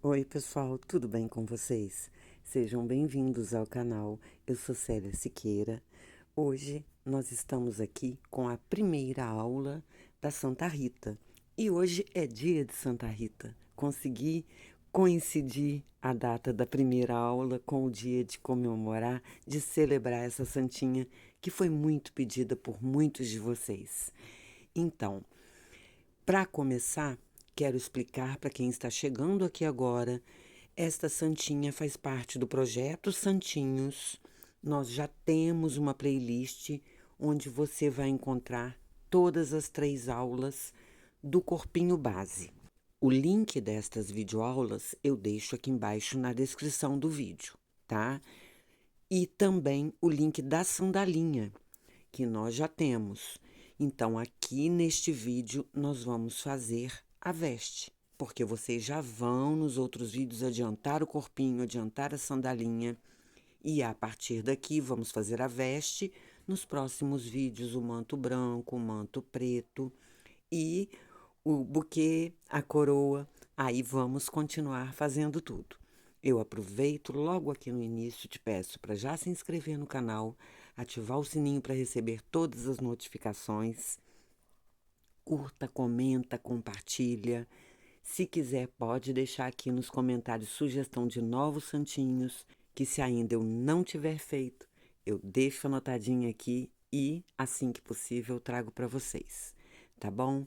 Oi, pessoal, tudo bem com vocês? Sejam bem-vindos ao canal. Eu sou Célia Siqueira. Hoje nós estamos aqui com a primeira aula da Santa Rita. E hoje é dia de Santa Rita. Consegui coincidir a data da primeira aula com o dia de comemorar, de celebrar essa santinha que foi muito pedida por muitos de vocês. Então, para começar, quero explicar para quem está chegando aqui agora. Esta santinha faz parte do projeto Santinhos. Nós já temos uma playlist onde você vai encontrar todas as 3 aulas do corpinho base. O link destas videoaulas eu deixo aqui embaixo na descrição do vídeo, tá? E também o link da sandalinha, que nós já temos. Então, aqui neste vídeo, nós vamos fazer a veste, porque vocês já vão nos outros vídeos adiantar o corpinho, adiantar a sandalinha, e a partir daqui vamos fazer a veste, nos próximos vídeos o manto branco, o manto preto e o buquê, a coroa, aí vamos continuar fazendo tudo. Eu aproveito logo aqui no início, te peço para já se inscrever no canal, ativar o sininho para receber todas as notificações, curta, comenta, compartilha. Se quiser, pode deixar aqui nos comentários sugestão de novos santinhos, que se ainda eu não tiver feito, eu deixo anotadinho aqui e, assim que possível, eu trago para vocês, tá bom?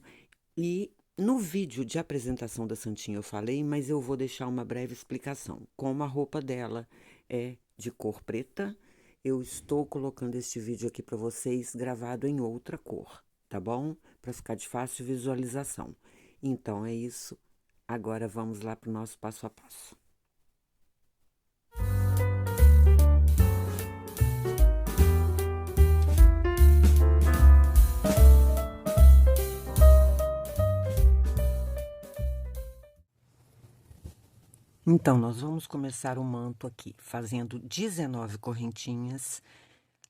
E no vídeo de apresentação da Santinha eu falei, mas eu vou deixar uma breve explicação. Como a roupa dela é de cor preta, eu estou colocando este vídeo aqui para vocês gravado em outra cor, tá bom? Para ficar de fácil visualização. Então é isso. Agora vamos lá para o nosso passo a passo. Então, nós vamos começar o manto aqui, fazendo 19 correntinhas.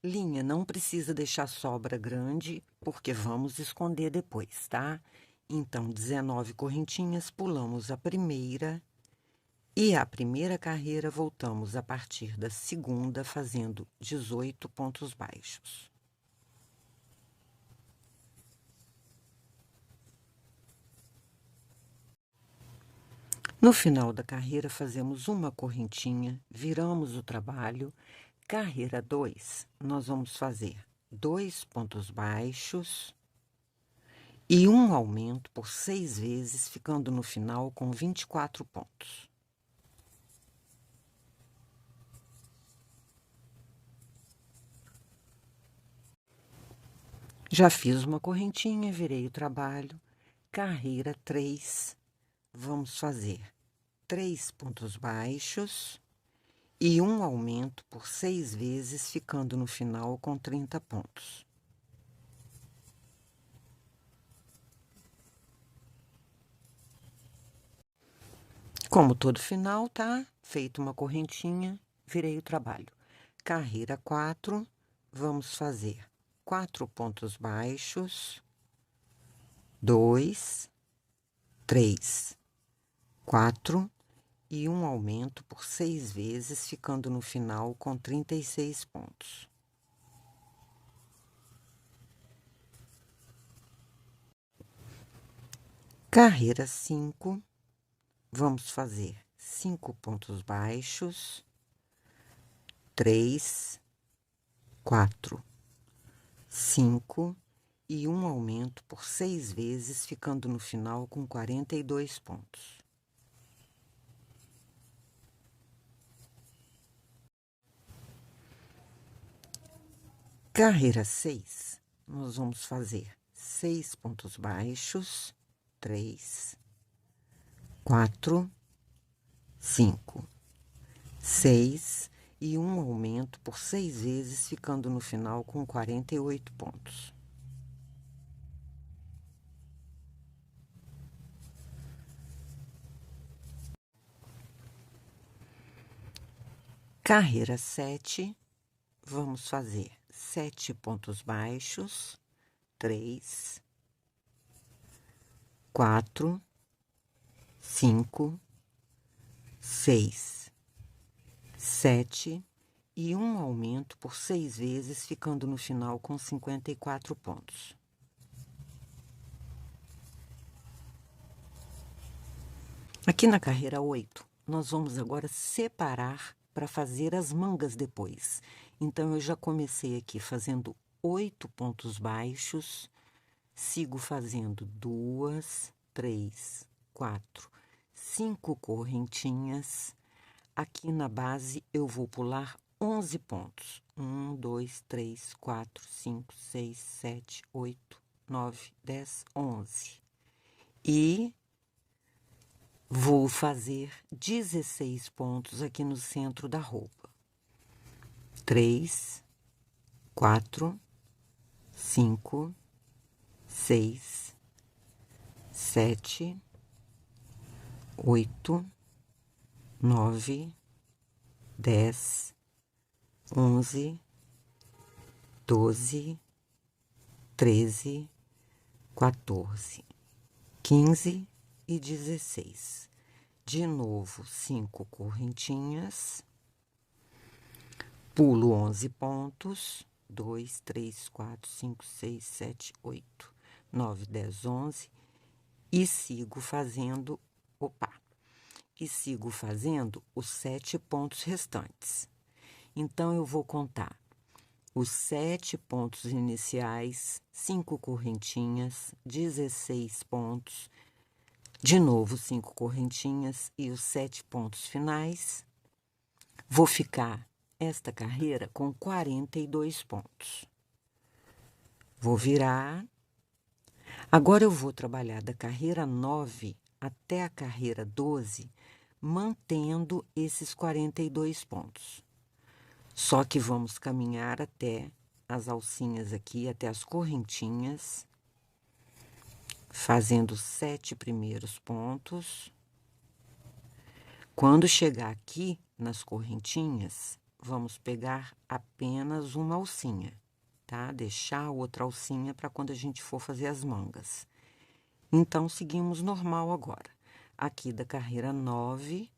Linha, não precisa deixar sobra grande, porque vamos esconder depois, tá? Então, 19 correntinhas, pulamos a primeira, e a primeira carreira voltamos a partir da segunda, fazendo 18 pontos baixos. No final da carreira, fazemos uma correntinha, viramos o trabalho. Carreira 2, nós vamos fazer 2 pontos baixos e um aumento por 6 vezes, ficando no final com 24 pontos. Já fiz uma correntinha, virei o trabalho. Carreira 3, vamos fazer 3 pontos baixos e um aumento por 6 vezes, ficando no final com 30 pontos. Como todo final, tá? Feito uma correntinha, virei o trabalho. Carreira 4, vamos fazer 4 pontos baixos, 2, 3, 4 e um aumento por 6 vezes, ficando no final com 36 pontos. Carreira 5, vamos fazer 5 pontos baixos, 3, 4, 5 e um aumento por 6 vezes, ficando no final com 42 pontos. Carreira 6, nós vamos fazer 6 pontos baixos, 3, 4, 5, 6 e um aumento por 6 vezes, ficando no final com 48 pontos. Carreira 7, vamos fazer 7 pontos baixos, 3, 4, 5, 6, 7 e um aumento por 6 vezes, ficando no final com 54 pontos. Aqui na carreira 8, nós vamos agora separar para fazer as mangas depois. Então, eu já comecei aqui fazendo 8 pontos baixos, sigo fazendo 2, 3, 4, 5 correntinhas. Aqui na base, eu vou pular 11 pontos. 1, 2, 3, 4, 5, 6, 7, 8, 9, 10, 11. E vou fazer 16 pontos aqui no centro da roupa. 3, 4, 5, 6, 7, 8, 9, 10, 11, 12, 13, 14, 15 e 16. De novo, 5 correntinhas. Pulo 11 pontos. 2, 3, 4, 5, 6, 7, 8, 9, 10, 11. E sigo fazendo... E sigo fazendo os 7 pontos restantes. Então, eu vou contar os 7 pontos iniciais, 5 correntinhas, 16 pontos, de novo 5 correntinhas e os 7 pontos finais. Vou ficar esta carreira com 42 pontos. Vou virar. Agora, eu vou trabalhar da carreira 9 até a carreira 12, mantendo esses 42 pontos. Só que vamos caminhar até as alcinhas aqui, até as correntinhas, fazendo os 7 primeiros pontos. Quando chegar aqui nas correntinhas, vamos pegar apenas uma alcinha, tá? Deixar a outra alcinha para quando a gente for fazer as mangas. Então, seguimos normal agora. Aqui da carreira 9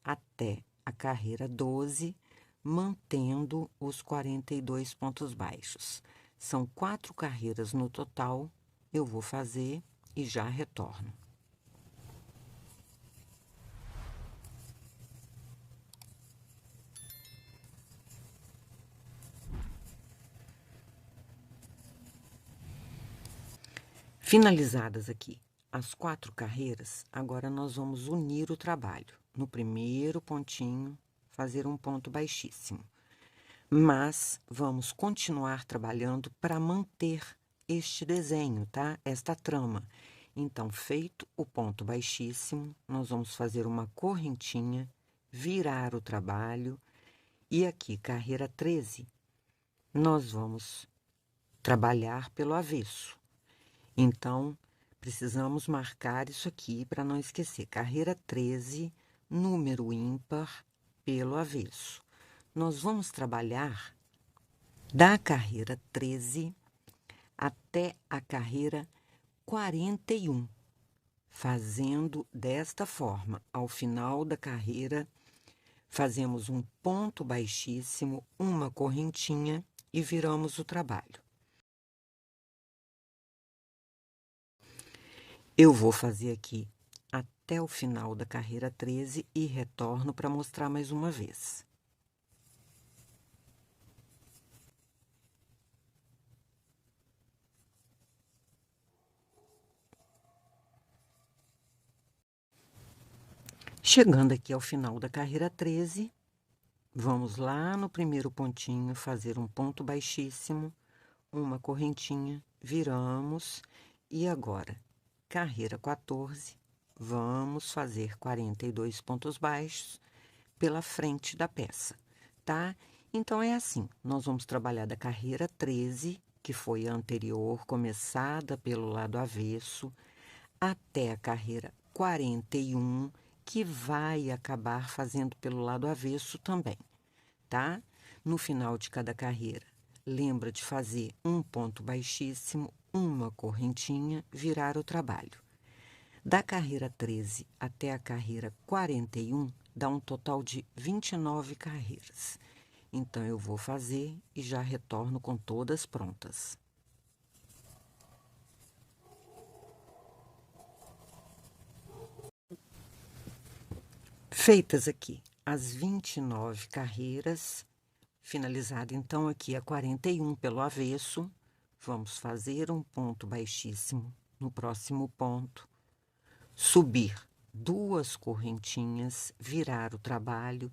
até a carreira 12, mantendo os 42 pontos baixos. São 4 carreiras no total, eu vou fazer e já retorno. Finalizadas aqui as 4 carreiras, agora nós vamos unir o trabalho. No primeiro pontinho, fazer um ponto baixíssimo. Mas vamos continuar trabalhando para manter este desenho, tá? Esta trama. Então, feito o ponto baixíssimo, nós vamos fazer uma correntinha, virar o trabalho. E aqui, carreira 13, nós vamos trabalhar pelo avesso. Então, precisamos marcar isso aqui para não esquecer. Carreira 13, número ímpar, pelo avesso. Nós vamos trabalhar da carreira 13 até a carreira 41, fazendo desta forma. Ao final da carreira, fazemos um ponto baixíssimo, uma correntinha e viramos o trabalho. Eu vou fazer aqui até o final da carreira 13 e retorno para mostrar mais uma vez. Chegando aqui ao final da carreira 13, vamos lá no primeiro pontinho, fazer um ponto baixíssimo, uma correntinha, viramos, e agora, carreira 14, vamos fazer 42 pontos baixos pela frente da peça, tá? Então, é assim, nós vamos trabalhar da carreira 13, que foi a anterior, começada pelo lado avesso, até a carreira 41, que vai acabar fazendo pelo lado avesso também, tá? No final de cada carreira, lembra de fazer um ponto baixíssimo, uma correntinha, virar o trabalho. Da carreira 13 até a carreira 41, dá um total de 29 carreiras. Então, eu vou fazer e já retorno com todas prontas. Feitas aqui as 29 carreiras, finalizado então aqui a 41 pelo avesso, vamos fazer um ponto baixíssimo no próximo ponto, subir 2 correntinhas, virar o trabalho,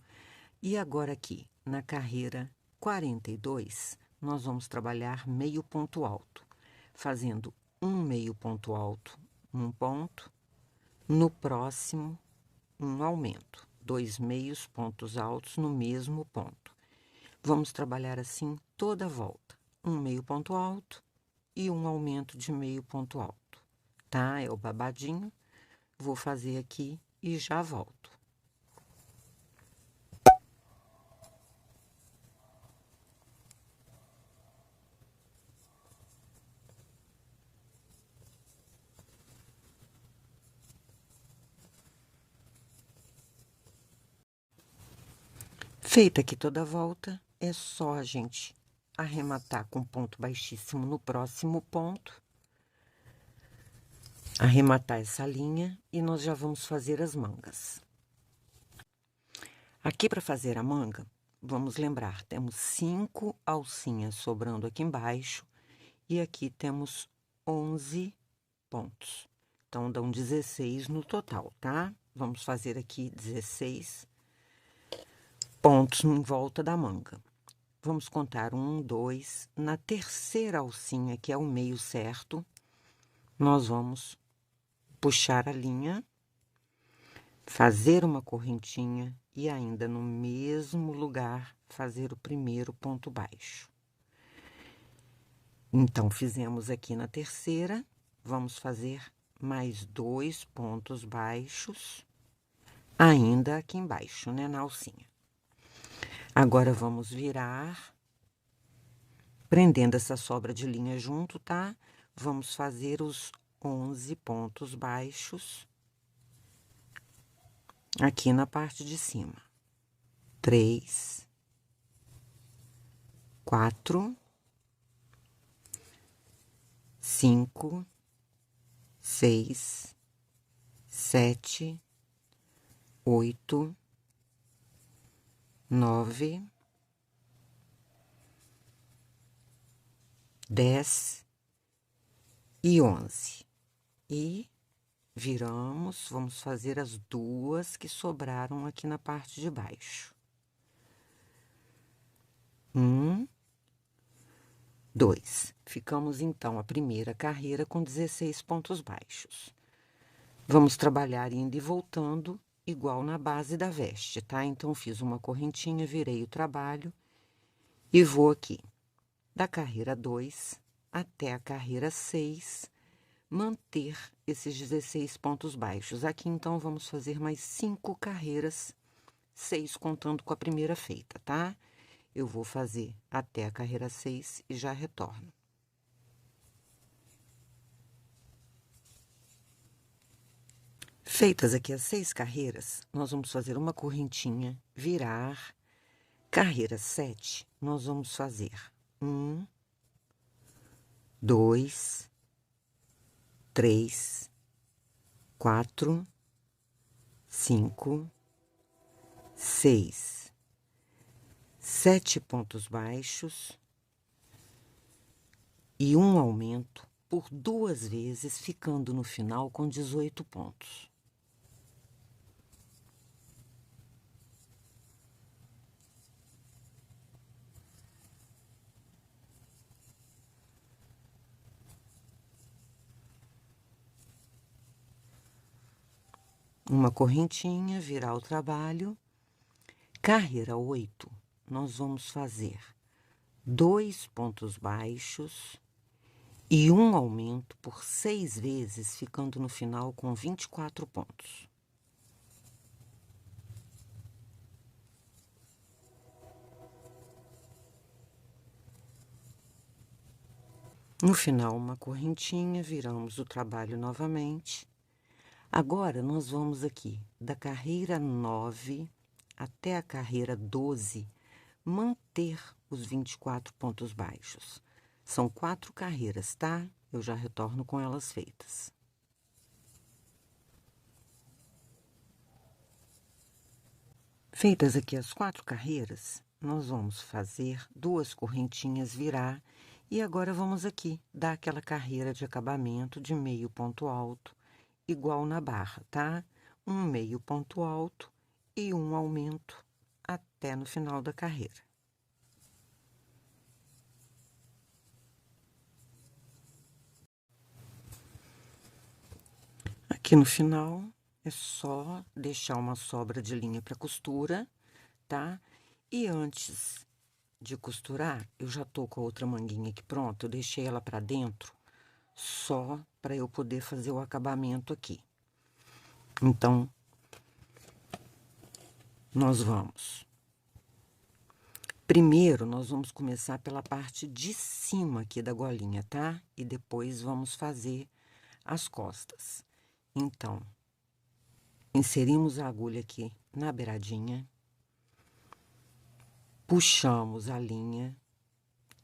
e agora aqui na carreira 42, nós vamos trabalhar meio ponto alto, fazendo um meio ponto alto num ponto, no próximo um aumento, 2 meios pontos altos no mesmo ponto. Vamos trabalhar assim toda a volta, um meio ponto alto e um aumento de meio ponto alto, tá? É o babadinho. Vou fazer aqui e já volto. Feita aqui toda a volta, é só a gente arrematar com ponto baixíssimo no próximo ponto, arrematar essa linha e nós já vamos fazer as mangas. Aqui para fazer a manga, vamos lembrar, temos 5 alcinhas sobrando aqui embaixo e aqui temos 11 pontos. Então, dão 16 no total, tá? Vamos fazer aqui 16 pontos em volta da manga. Vamos contar 1, 2. Na terceira alcinha, que é o meio certo, nós vamos puxar a linha, fazer uma correntinha e ainda no mesmo lugar fazer o primeiro ponto baixo. Então, fizemos aqui na terceira, vamos fazer mais 2 pontos baixos, ainda aqui embaixo, né, na alcinha. Agora, vamos virar, prendendo essa sobra de linha junto, tá? Vamos fazer os 11 pontos baixos aqui na parte de cima. 3, 4, 5, 6, 7, 8, 9, 10 e 11. E viramos, vamos fazer as 2 que sobraram aqui na parte de baixo. 1, 2. Ficamos, então, a primeira carreira com 16 pontos baixos. Vamos trabalhar indo e voltando, igual na base da veste, tá? Então, fiz uma correntinha, virei o trabalho e vou aqui, da carreira 2 até a carreira 6, manter esses 16 pontos baixos. Aqui, então, vamos fazer mais 5 carreiras, 6 contando com a primeira feita, tá? Eu vou fazer até a carreira 6 e já retorno. Feitas aqui as 6 carreiras, nós vamos fazer uma correntinha, virar. Carreira 7, nós vamos fazer 1, 2, 3, 4, 5, 6, 7 pontos baixos e um aumento por 2 vezes, ficando no final com 18 pontos. Uma correntinha, virar o trabalho. Carreira 8, nós vamos fazer 2 pontos baixos e um aumento por 6 vezes, ficando no final com 24 pontos. No final, uma correntinha, viramos o trabalho novamente. Agora, nós vamos aqui da carreira 9 até a carreira 12, manter os 24 pontos baixos. São 4 carreiras, tá? Eu já retorno com elas feitas. Feitas aqui as 4 carreiras, nós vamos fazer 2 correntinhas virar e agora vamos aqui dar aquela carreira de acabamento de meio ponto alto, igual na barra, tá? Um meio ponto alto e um aumento até no final da carreira. Aqui no final, é só deixar uma sobra de linha para costura, tá? E antes de costurar, eu já tô com a outra manguinha aqui pronta, eu deixei ela para dentro, só para eu poder fazer o acabamento aqui. Então, nós vamos. Primeiro, nós vamos começar pela parte de cima aqui da golinha, tá? E depois vamos fazer as costas. Então, inserimos a agulha aqui na beiradinha, puxamos a linha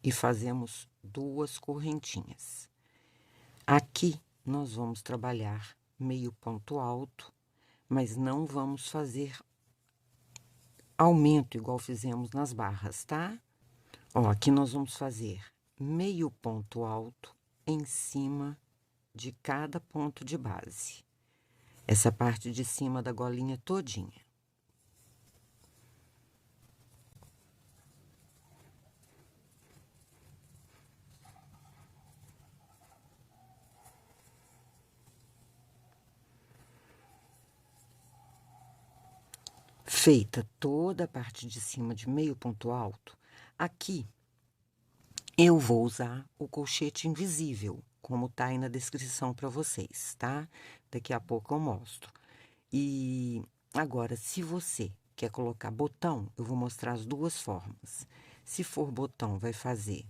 e fazemos 2 correntinhas. Aqui, nós vamos trabalhar meio ponto alto, mas não vamos fazer aumento igual fizemos nas barras, tá? Ó, aqui nós vamos fazer meio ponto alto em cima de cada ponto de base. Essa parte de cima da golinha todinha. Feita toda a parte de cima de meio ponto alto, aqui eu vou usar o colchete invisível, como tá aí na descrição para vocês, tá? Daqui a pouco eu mostro. E agora, se você quer colocar botão, eu vou mostrar as 2 formas. Se for botão, vai fazer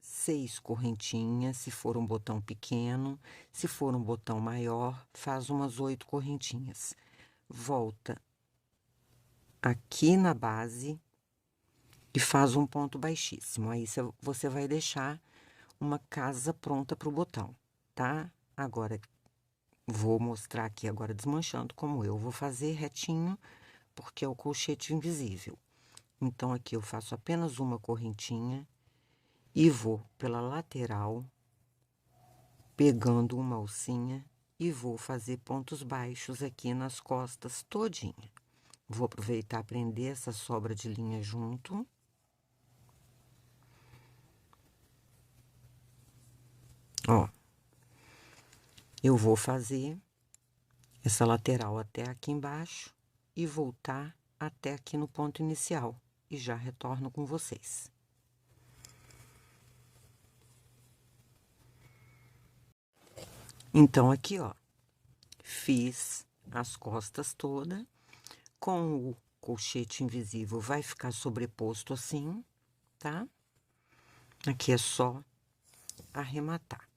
6 correntinhas, se for um botão pequeno. Se for um botão maior, faz umas 8 correntinhas. Volta aqui na base e faz um ponto baixíssimo. Aí, você vai deixar uma casa pronta para o botão, tá? Agora, vou mostrar aqui agora desmanchando como eu vou fazer retinho, porque é o colchete invisível. Então, aqui eu faço apenas uma correntinha e vou pela lateral, pegando uma alcinha e vou fazer pontos baixos aqui nas costas todinha. Vou aproveitar prender essa sobra de linha junto. Ó, eu vou fazer essa lateral até aqui embaixo e voltar até aqui no ponto inicial. E já retorno com vocês. Então, aqui, ó, fiz as costas todas. Com o colchete invisível, vai ficar sobreposto assim, tá? Aqui é só arrematar.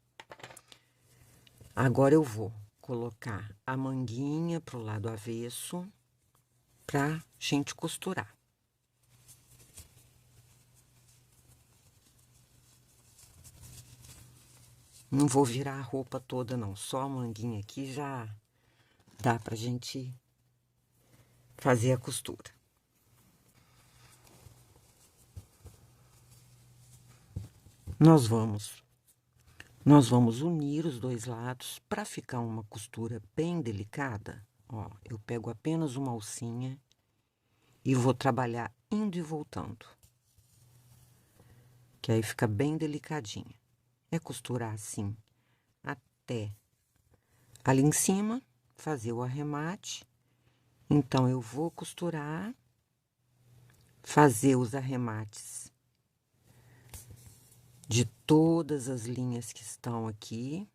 Agora, eu vou colocar a manguinha pro lado avesso pra gente costurar. Não vou virar a roupa toda, não. Só a manguinha aqui já dá pra gente fazer a costura. Nós vamos unir os 2 lados para ficar uma costura bem delicada. Ó, eu pego apenas uma alcinha e vou trabalhar indo e voltando. Que aí fica bem delicadinha. É costurar assim até ali em cima, fazer o arremate. Então, eu vou costurar, fazer os arremates de todas as linhas que estão aqui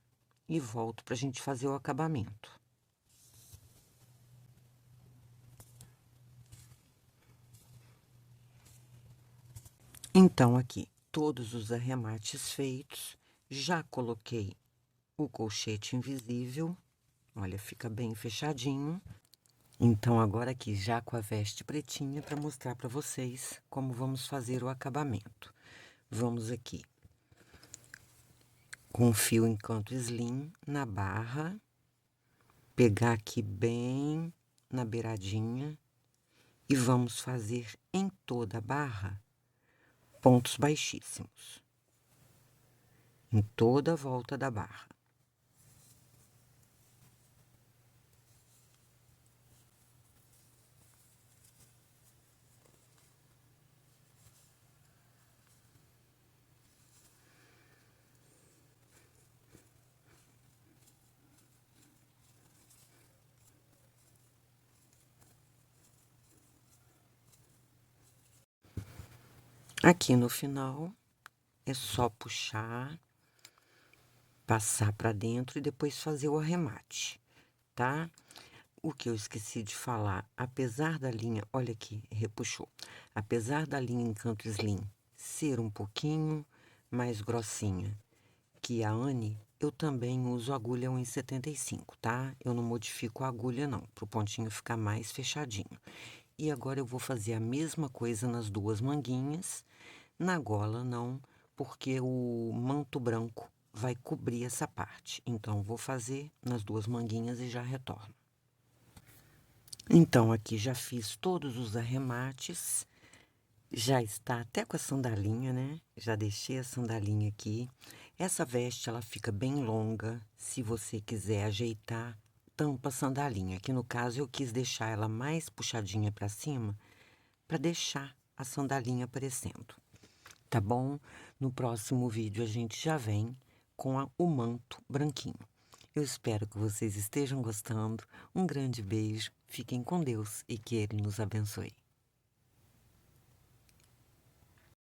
e volto pra gente fazer o acabamento. Então, aqui, todos os arremates feitos, já coloquei o colchete invisível, Olha, fica bem fechadinho. Então, agora aqui, já com a veste pretinha, para mostrar para vocês como vamos fazer o acabamento. Vamos aqui com o fio em canto slim na barra, pegar aqui bem na beiradinha e vamos fazer em toda a barra pontos baixíssimos, em toda a volta da barra. Aqui no final, é só puxar, passar para dentro e depois fazer o arremate, tá? O que eu esqueci de falar, apesar da linha, olha aqui, repuxou. Apesar da linha em canto slim ser um pouquinho mais grossinha que a Anne, eu também uso agulha 1,75, tá? Eu não modifico a agulha não, pro pontinho ficar mais fechadinho. E agora eu vou fazer a mesma coisa nas duas manguinhas. Na gola não, porque o manto branco vai cobrir essa parte. Então, vou fazer nas duas manguinhas e já retorno. Então, aqui já fiz todos os arremates. Já está até com a sandalinha, né? Já deixei a sandalinha aqui. Essa veste, ela fica bem longa. Se você quiser ajeitar, tampa a sandalinha. Aqui no caso, eu quis deixar ela mais puxadinha para cima, para deixar a sandalinha aparecendo. Tá bom? No próximo vídeo a gente já vem com o manto branquinho. Eu espero que vocês estejam gostando. Um grande beijo, fiquem com Deus e que Ele nos abençoe.